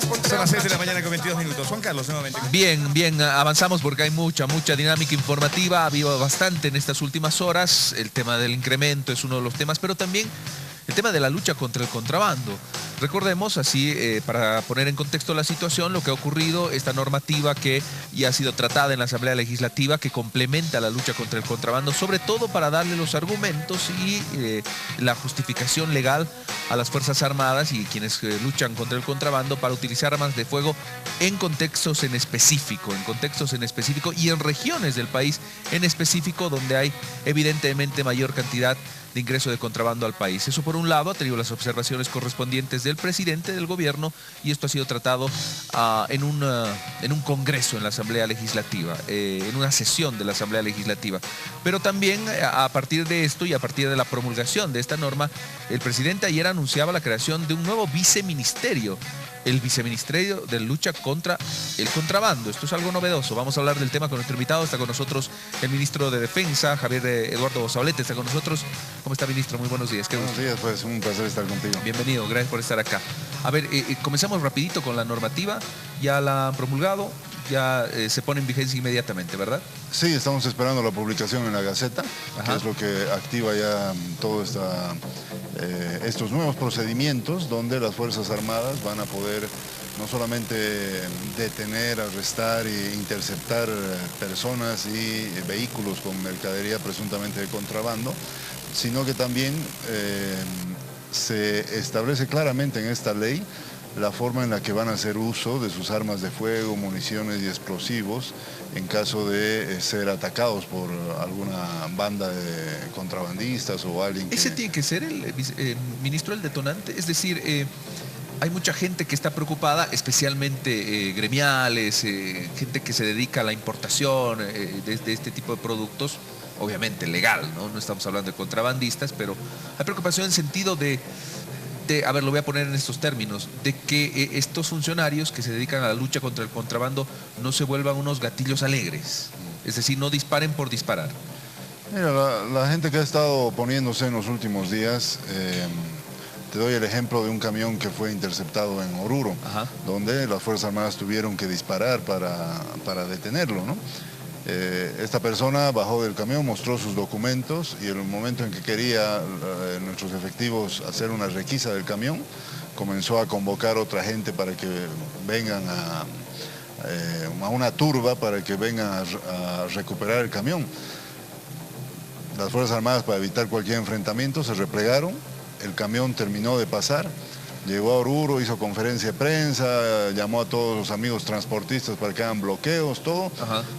Son las 6 de la mañana con 22 minutos. Juan Carlos, nuevamente. Bien, avanzamos porque hay mucha dinámica informativa. Ha habido bastante en estas últimas horas. El tema del incremento es uno de los temas, pero también el tema de la lucha contra el contrabando. Recordemos, así, para poner en contexto la situación, lo que ha ocurrido, esta normativa que ya ha sido tratada en la Asamblea Legislativa, que complementa la lucha contra el contrabando, sobre todo para darle los argumentos y la justificación legal a las Fuerzas Armadas y quienes luchan contra el contrabando para utilizar armas de fuego en contextos en específico y en regiones del país en específico donde hay evidentemente mayor cantidad de ingreso de contrabando al país. Eso por un lado ha tenido las observaciones correspondientes del presidente del gobierno y esto ha sido tratado en un congreso en la Asamblea Legislativa, en una sesión de la Asamblea Legislativa. Pero también a partir de esto y a partir de la promulgación de esta norma, el presidente ayer anunciaba la creación de un nuevo viceministerio, el Viceministerio de Lucha contra el Contrabando. Esto es algo novedoso. Vamos a hablar del tema con nuestro invitado. Está con nosotros el ministro de Defensa, Javier Eduardo Bozabalete. Está con nosotros. ¿Cómo está, ministro? Muy buenos días. Buenos días, pues un placer estar contigo. Bienvenido, gracias por estar acá. A ver, comenzamos rapidito con la normativa. Ya la han promulgado, ya se pone en vigencia inmediatamente, ¿verdad? Sí, estamos esperando la publicación en la Gaceta, que es lo que activa ya todos estos nuevos procedimientos donde las Fuerzas Armadas van a poder no solamente detener, arrestar e interceptar personas y vehículos con mercadería presuntamente de contrabando, sino que también se establece claramente en esta ley la forma en la que van a hacer uso de sus armas de fuego, municiones y explosivos en caso de ser atacados por alguna banda de contrabandistas o alguien que... ¿Ese tiene que ser el ministro del detonante? Es decir, hay mucha gente que está preocupada, especialmente gremiales, gente que se dedica a la importación de este tipo de productos, obviamente legal, ¿no? No estamos hablando de contrabandistas, pero hay preocupación en sentido a ver, lo voy a poner en estos términos, de que estos funcionarios que se dedican a la lucha contra el contrabando no se vuelvan unos gatillos alegres, es decir, no disparen por disparar. Mira, la gente que ha estado oponiéndose en los últimos días, te doy el ejemplo de un camión que fue interceptado en Oruro, donde las Fuerzas Armadas tuvieron que disparar para detenerlo, ¿no? Esta persona bajó del camión, mostró sus documentos y en el momento en que quería nuestros efectivos hacer una requisa del camión, comenzó a convocar otra gente para que vengan a una turba para que vengan a recuperar el camión. Las Fuerzas Armadas, para evitar cualquier enfrentamiento, se replegaron, el camión terminó de pasar. Llegó a Oruro, hizo conferencia de prensa, llamó a todos los amigos transportistas para que hagan bloqueos, todo,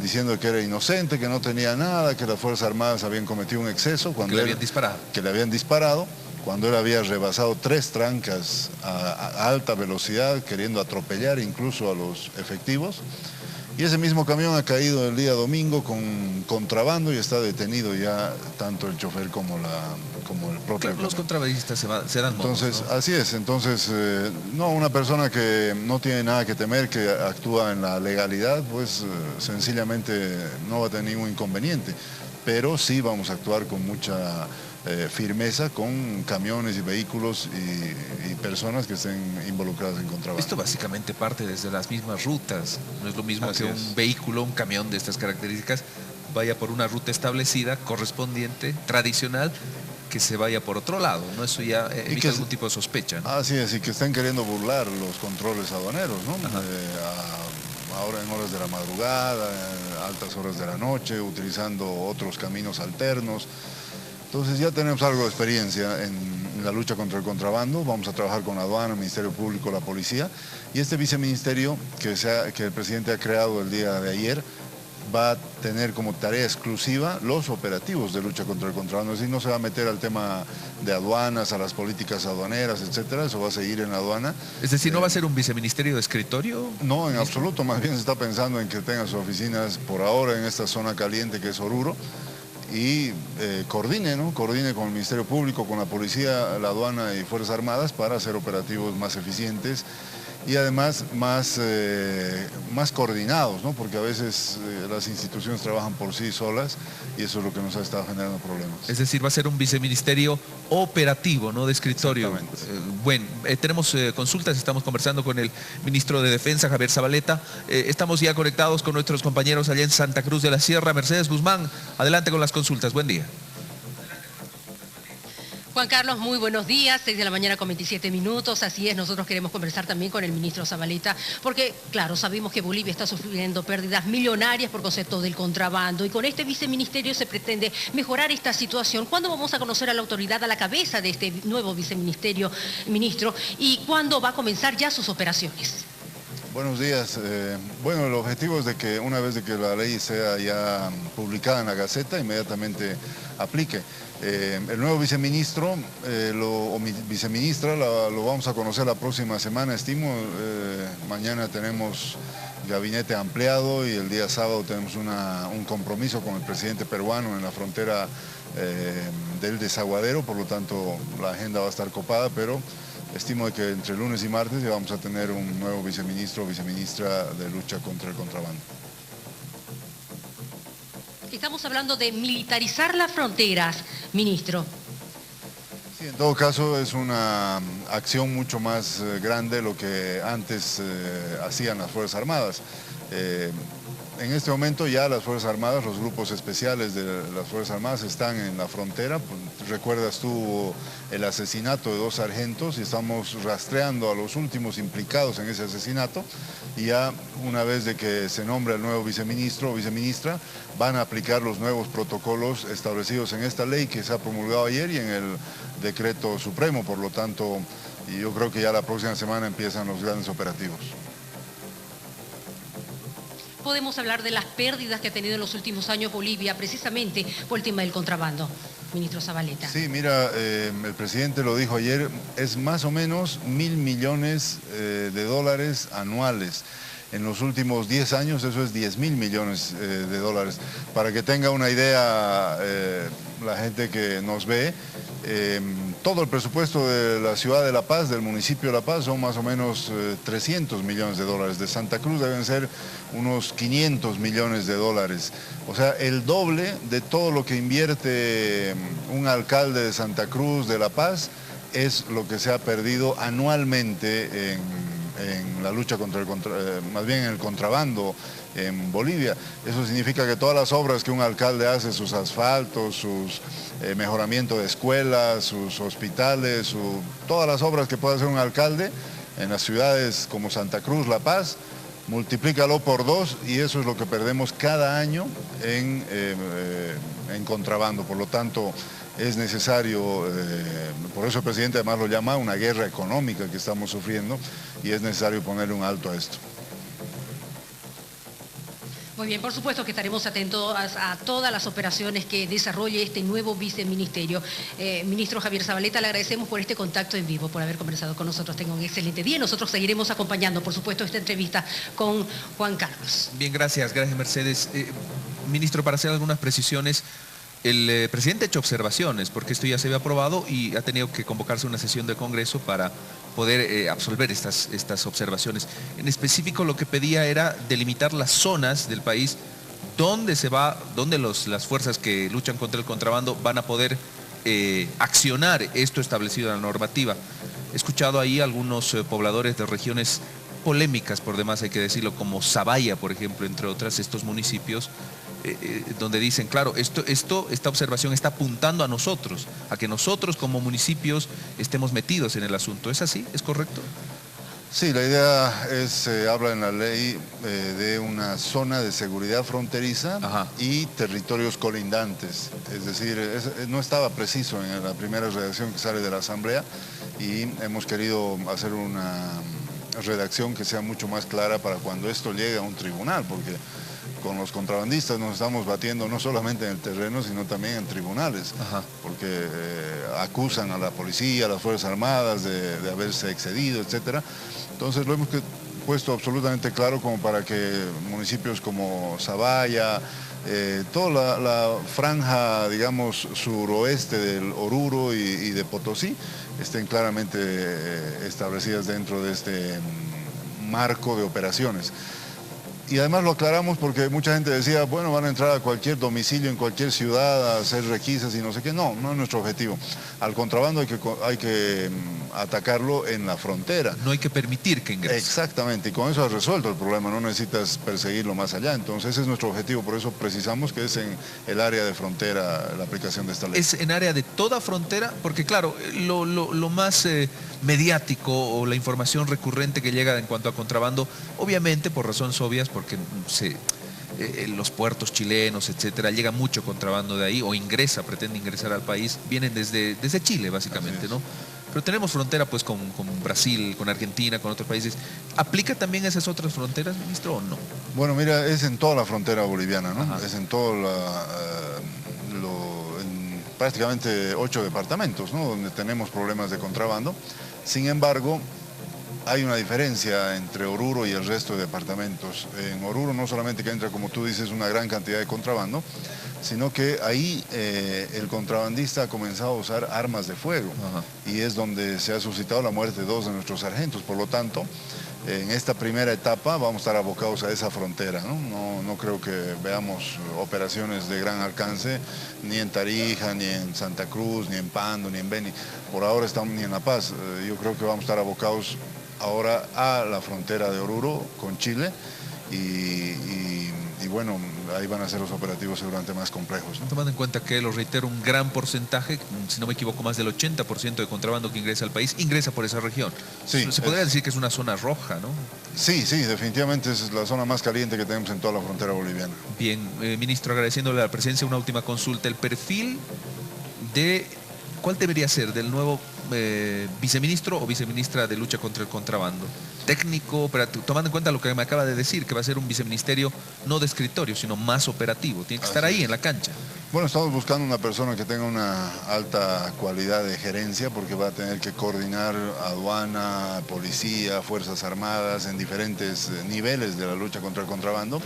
diciendo que era inocente, que no tenía nada, que las Fuerzas Armadas habían cometido un exceso. Que le habían disparado. Cuando él había rebasado 3 trancas a alta velocidad, queriendo atropellar incluso a los efectivos. Y ese mismo camión ha caído el día domingo con contrabando y está detenido ya tanto el chofer como el propio camión. Los contrabandistas se dan modos, entonces, ¿no? Así es. Entonces, no, una persona que no tiene nada que temer, que actúa en la legalidad, pues sencillamente no va a tener ningún inconveniente. Pero sí vamos a actuar con mucha firmeza con camiones y vehículos y personas que estén involucradas en contrabando. Esto básicamente parte desde las mismas rutas. No es lo mismo que un vehículo, un camión de estas características vaya por una ruta establecida, correspondiente, tradicional, que se vaya por otro lado, ¿no? Eso ya evita algún tipo de sospecha, ¿no? Así es, y que estén queriendo burlar los controles aduaneros, ¿no? Ahora en horas de la madrugada, en altas horas de la noche, utilizando otros caminos alternos. Entonces ya tenemos algo de experiencia en la lucha contra el contrabando. Vamos a trabajar con la aduana, el Ministerio Público, la policía. Y este viceministerio que el presidente ha creado el día de ayer va a tener como tarea exclusiva los operativos de lucha contra el contrabando. Es decir, no se va a meter al tema de aduanas, a las políticas aduaneras, etcétera. Eso va a seguir en la aduana. Es decir, ¿no va a ser un viceministerio de escritorio? No, en absoluto. Más bien se está pensando en que tenga sus oficinas por ahora en esta zona caliente que es Oruro. Y coordine con el Ministerio Público, con la policía, la aduana y Fuerzas Armadas para hacer operativos más eficientes y además más coordinados, ¿no? Porque a veces las instituciones trabajan por sí solas y eso es lo que nos ha estado generando problemas. Es decir, va a ser un viceministerio operativo, no de escritorio. Bueno, tenemos consultas, estamos conversando con el ministro de Defensa, Javier Zabaleta. Estamos ya conectados con nuestros compañeros allá en Santa Cruz de la Sierra. Mercedes Guzmán, adelante con las consultas. Buen día. Juan Carlos, muy buenos días, 6 de la mañana con 27 minutos, así es, nosotros queremos conversar también con el ministro Zabaleta, porque claro, sabemos que Bolivia está sufriendo pérdidas millonarias por concepto del contrabando y con este viceministerio se pretende mejorar esta situación. ¿Cuándo vamos a conocer a la autoridad a la cabeza de este nuevo viceministerio, ministro, y cuándo va a comenzar ya sus operaciones? Buenos días. Bueno, el objetivo es de que una vez de que la ley sea ya publicada en la Gaceta, inmediatamente aplique. El nuevo viceministro o viceministra lo vamos a conocer la próxima semana, estimo. Mañana tenemos gabinete ampliado y el día sábado tenemos un compromiso con el presidente peruano en la frontera del Desaguadero, por lo tanto la agenda va a estar copada, pero estimo que entre lunes y martes ya vamos a tener un nuevo viceministro o viceministra de lucha contra el contrabando. Estamos hablando de militarizar las fronteras, ministro. Sí, en todo caso es una acción mucho más grande de lo que antes hacían las Fuerzas Armadas. En este momento ya las Fuerzas Armadas, los grupos especiales de las Fuerzas Armadas están en la frontera. Recuerdas tú el asesinato de 2 sargentos y estamos rastreando a los últimos implicados en ese asesinato. Y ya una vez de que se nombre el nuevo viceministro o viceministra, van a aplicar los nuevos protocolos establecidos en esta ley que se ha promulgado ayer y en el decreto supremo. Por lo tanto, yo creo que ya la próxima semana empiezan los grandes operativos. Podemos hablar de las pérdidas que ha tenido en los últimos años Bolivia, precisamente por el tema del contrabando, ministro Zabaleta. Sí, mira, el presidente lo dijo ayer, es más o menos 1.000 millones de dólares anuales. En los últimos 10 años eso es 10.000 millones de dólares. Para que tenga una idea la gente que nos ve, todo el presupuesto de la ciudad de La Paz, del municipio de La Paz, son más o menos 300 millones de dólares. De Santa Cruz deben ser unos 500 millones de dólares. O sea, el doble de todo lo que invierte un alcalde de Santa Cruz, de La Paz, es lo que se ha perdido anualmente en la lucha contra más bien en el contrabando en Bolivia. Eso significa que todas las obras que un alcalde hace, sus asfaltos, sus mejoramiento de escuelas, sus hospitales, todas las obras que puede hacer un alcalde en las ciudades como Santa Cruz, La Paz, multiplícalo por 2 y eso es lo que perdemos cada año en contrabando. Por lo tanto, es necesario, por eso el presidente además lo llama una guerra económica que estamos sufriendo y es necesario ponerle un alto a esto. Muy bien, por supuesto que estaremos atentos a todas las operaciones que desarrolle este nuevo viceministerio. Ministro Javier Zabaleta, le agradecemos por este contacto en vivo, por haber conversado con nosotros. Tenga un excelente día. Nosotros seguiremos acompañando, por supuesto, esta entrevista con Juan Carlos. Bien, gracias Mercedes. Ministro, para hacer algunas precisiones, el presidente ha hecho observaciones, porque esto ya se había aprobado y ha tenido que convocarse una sesión del Congreso para poder absolver estas observaciones. En específico, lo que pedía era delimitar las zonas del país donde las fuerzas que luchan contra el contrabando van a poder accionar esto establecido en la normativa. He escuchado ahí algunos pobladores de regiones polémicas, por demás hay que decirlo, como Zabaya, por ejemplo, entre otras, estos municipios, donde dicen, claro, esta observación está apuntando a nosotros, a que nosotros como municipios estemos metidos en el asunto. ¿Es así? ¿Es correcto? Sí, la idea es, habla en la ley de una zona de seguridad fronteriza. Ajá. Y territorios colindantes. Es decir, no estaba preciso en la primera redacción que sale de la Asamblea y hemos querido hacer una redacción que sea mucho más clara para cuando esto llegue a un tribunal, porque con los contrabandistas nos estamos batiendo no solamente en el terreno, sino también en tribunales. Ajá. Porque acusan a la policía, a las Fuerzas Armadas de haberse excedido, etc. Entonces lo hemos puesto absolutamente claro como para que municipios como Zabaya, toda la franja, digamos, suroeste del Oruro y de Potosí, estén claramente establecidas dentro de marco de operaciones. Y además lo aclaramos porque mucha gente decía, bueno, van a entrar a cualquier domicilio en cualquier ciudad a hacer requisas y no sé qué. No, no es nuestro objetivo. Al contrabando hay que atacarlo en la frontera. No hay que permitir que ingrese. Exactamente, y con eso has resuelto el problema, no necesitas perseguirlo más allá. Entonces ese es nuestro objetivo, por eso precisamos que es en el área de frontera la aplicación de esta ley. ¿Es en área de toda frontera? Porque claro, lo más mediático o la información recurrente que llega en cuanto a contrabando, obviamente por razones obvias, porque los puertos chilenos, etcétera, llega mucho contrabando de ahí, o pretende ingresar al país, vienen desde Chile, básicamente, ¿no? Pero tenemos frontera pues con Brasil, con Argentina, con otros países. ¿Aplica también a esas otras fronteras, ministro, o no? Bueno, mira, es en toda la frontera boliviana, ¿no? Ajá. Es en todo en prácticamente 8 departamentos, ¿no? Donde tenemos problemas de contrabando. Sin embargo, hay una diferencia entre Oruro y el resto de departamentos. En Oruro no solamente que entra, como tú dices, una gran cantidad de contrabando, sino que ahí el contrabandista ha comenzado a usar armas de fuego. Ajá. Y es donde se ha suscitado la muerte de 2 de nuestros sargentos. Por lo tanto, en esta primera etapa vamos a estar abocados a esa frontera, ¿no? No creo que veamos operaciones de gran alcance ni en Tarija, ni en Santa Cruz, ni en Pando, ni en Beni. Por ahora estamos ni en La Paz. Yo creo que vamos a estar abocados ahora a la frontera de Oruro con Chile y bueno, ahí van a ser los operativos seguramente más complejos, ¿no? Tomando en cuenta que, lo reitero, un gran porcentaje, si no me equivoco, más del 80% de contrabando que ingresa al país, ingresa por esa región. Sí, se podría decir que es una zona roja, ¿no? Sí, definitivamente es la zona más caliente que tenemos en toda la frontera boliviana. Bien, ministro, agradeciéndole la presencia, una última consulta. El perfil de... ¿Cuál debería ser? ¿Del nuevo viceministro o viceministra de lucha contra el contrabando? Técnico, operativo, tomando en cuenta lo que me acaba de decir, que va a ser un viceministerio no de escritorio, sino más operativo. Tiene que estar ahí en la cancha. Bueno, estamos buscando una persona que tenga una alta cualidad de gerencia, porque va a tener que coordinar aduana, policía, fuerzas armadas en diferentes niveles de la lucha contra el contrabando.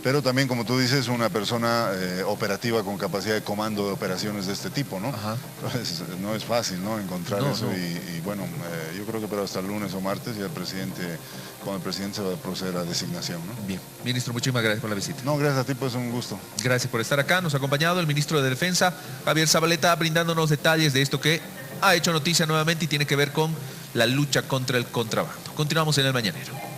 Pero también, como tú dices, una persona operativa con capacidad de comando de operaciones de este tipo, ¿no? Ajá. Entonces, no es fácil, ¿no?, encontrar eso. No. Y bueno, yo creo que pero hasta el lunes o martes ya con el presidente se va a proceder a la designación, ¿no? Bien. Ministro, muchísimas gracias por la visita. No, gracias a ti, pues un gusto. Gracias por estar acá. Nos ha acompañado el ministro de Defensa, Javier Zabaleta, brindándonos detalles de esto que ha hecho noticia nuevamente y tiene que ver con la lucha contra el contrabando. Continuamos en El Mañanero.